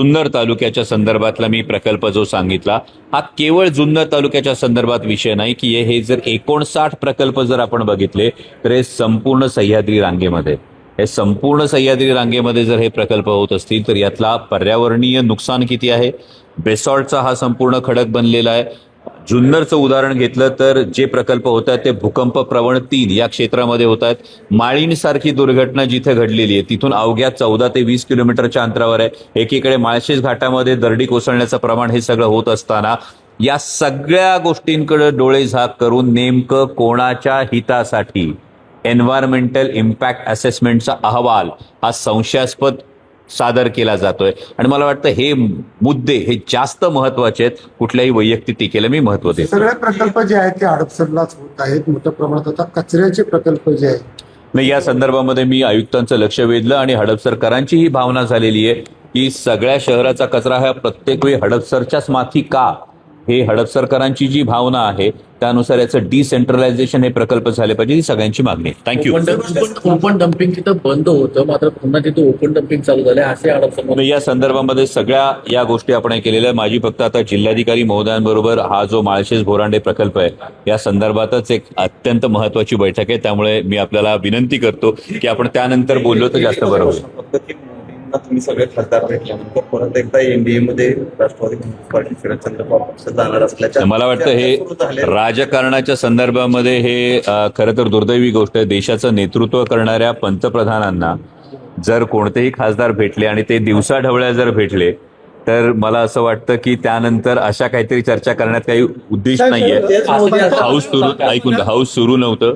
जुन्नर तालुक्याच्या संदर्भातला मी प्रकल्प जो सांगितला हा केवळ जुन्नर तालुक्याच्या संदर्भात विषय नाही की हे जर 59 प्रकल्प जर आपण बघितले तर हे संपूर्ण सह्याद्री रांगेमध्ये जर हे प्रकल्प होत असतील तर यातला पर्यावरणीय नुकसान किती आहे। बेसॉल्टचा हा संपूर्ण खडक बनलेला आहे। जुन्नरचं उदाहरण घेतलं तर जे प्रकल्प होत आहेत ते भूकंप प्रवण 3 या क्षेत्रामध्ये होत आहेत। माळीणसारखी दुर्घटना जिथे घडलेली आहे तिथून अवघ्या 14 ते 20 किलोमीटरच्या अंतरावर आहे। एकीकडे माळशेज घाटामध्ये दरडी कोसळण्याचं प्रमाण हे सगळं होत असताना या सगळ्या गोष्टींकडे डोळे झाक करून नेमकं कोणाच्या हितासाठी एन्व्हायरमेंटल इम्पॅक्ट असेसमेंटचा अहवाल हा संशयास्पद सादर केला जातोय। आणि मला वाटतं हे मुद्दे हे जास्त महत्वाचे आहेत कुठल्याही वैयक्तिक टीकेला मी महत्व देतो। सगळे प्रकल्प जे आहेत ते हडपसरलाच होत आहेत मोठ्या प्रमाणात। आता कचऱ्याचे प्रकल्प जे आहेत नाही, या संदर्भामध्ये मी आयुक्तांचं लक्ष वेधलं आणि हडपसरकरांची ही भावना झालेली आहे की सगळ्या शहराचा कचरा हा प्रत्येक वेळी हडपसरच्याच माथी का, हे हडपसरकरांची जी भावना आहे त्यानुसार याचं डिसेंट्रलायझेशन हे प्रकल्प झाले पाहिजे ही सगळ्यांची मागणी आहे। थँक्यू। ओपन डम्पिंग तिथं बंद होतं मात्र पुन्हा तिथं ओपन डम्पिंग चालू झालं असे हडपसर या संदर्भामध्ये सगळ्या या गोष्टी आपण केलेल्या। माझी फक्त आता जिल्हाधिकारी महोदयांबरोबर हा जो माळशेज बोरांडे प्रकल्प आहे या संदर्भातच एक अत्यंत महत्वाची बैठक आहे, त्यामुळे मी आपल्याला विनंती करतो की आपण त्यानंतर बोललो तर जास्त बरं होईल। तुम्ही सगळे खासदार भेटल्यानंतर परत एकदा एनडीए मध्ये राष्ट्रवादी काँग्रेस पार्टी शरदचंद्र पवार जाणार असल्याच्या मला वाटतं हे राजकारणाच्या संदर्भामध्ये हे खरं तर दुर्दैवी गोष्ट आहे। देशाचं नेतृत्व करणाऱ्या पंतप्रधानांना जर कोणतेही खासदार भेटले आणि ते दिवसाढवळ्या जर भेटले तर मला असं वाटतं की त्यानंतर अशा काहीतरी चर्चा करण्यात काही उद्देश नाहीये। हाऊस सुरू नव्हतं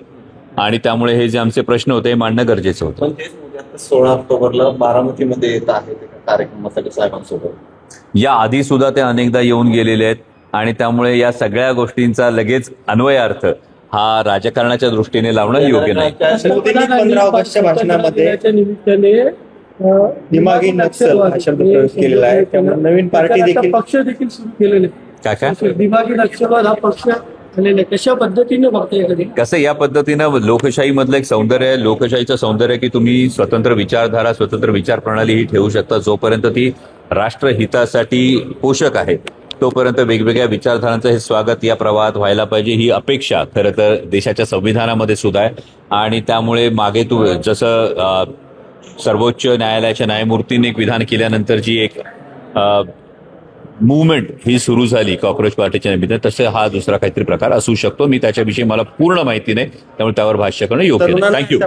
आणि त्यामुळे हे जे आमचे प्रश्न होते हे मांडणं गरजेचं होतं। 16 ऑक्टोबरला बारामतीमध्ये येत आहेत कार्यक्रमासाठी साहेबांसोबत। या आधी सुद्धा ते अनेकदा येऊन गेलेले आहेत आणि त्यामुळे या सगळ्या गोष्टींचा लगेच अन्वयार्थ हा राजकारणाच्या दृष्टीने लावणं योग्य नाही। 15 ऑगस्टच्या भाषणामध्ये दिमागी नक्सल हा शब्द प्रयोग केलेला आहे, त्यामुळे नवीन पार्टी देखील पक्ष देखील सुरू केलेले काय दिमागी नक्षलवाद हा पक्ष कशा पद्धतीने बघताय कधी कसं या पद्धतीनं लोकशाही मधलं एक सौंदर्य आहे, लोकशाहीचं सौंदर्य की तुम्ही स्वतंत्र विचारधारा स्वतंत्र विचार प्रणाली ही ठेवू शकता। जोपर्यंत ती राष्ट्रहितासाठी पोषक आहे तोपर्यंत वेगवेगळ्या विचारधारांचं हे स्वागत या प्रवाहात व्हायला पाहिजे ही अपेक्षा खरं तर देशाच्या संविधानामध्ये सुद्धा आहे। आणि त्यामुळे मागे जसं सर्वोच्च न्यायालयाच्या न्यायमूर्तींनी एक विधान केल्यानंतर जी एक मूवमेंट ही सुरू झाली कॉक्रोच पार्टीच्या निमित्ताने, तसे हा दुसरा काहीतरी प्रकार असू शकतो। मी त्याच्याविषयी मला पूर्ण माहिती नाही त्यामुळे त्यावर भाष्य करणं योग्य नाही। थँक्यू।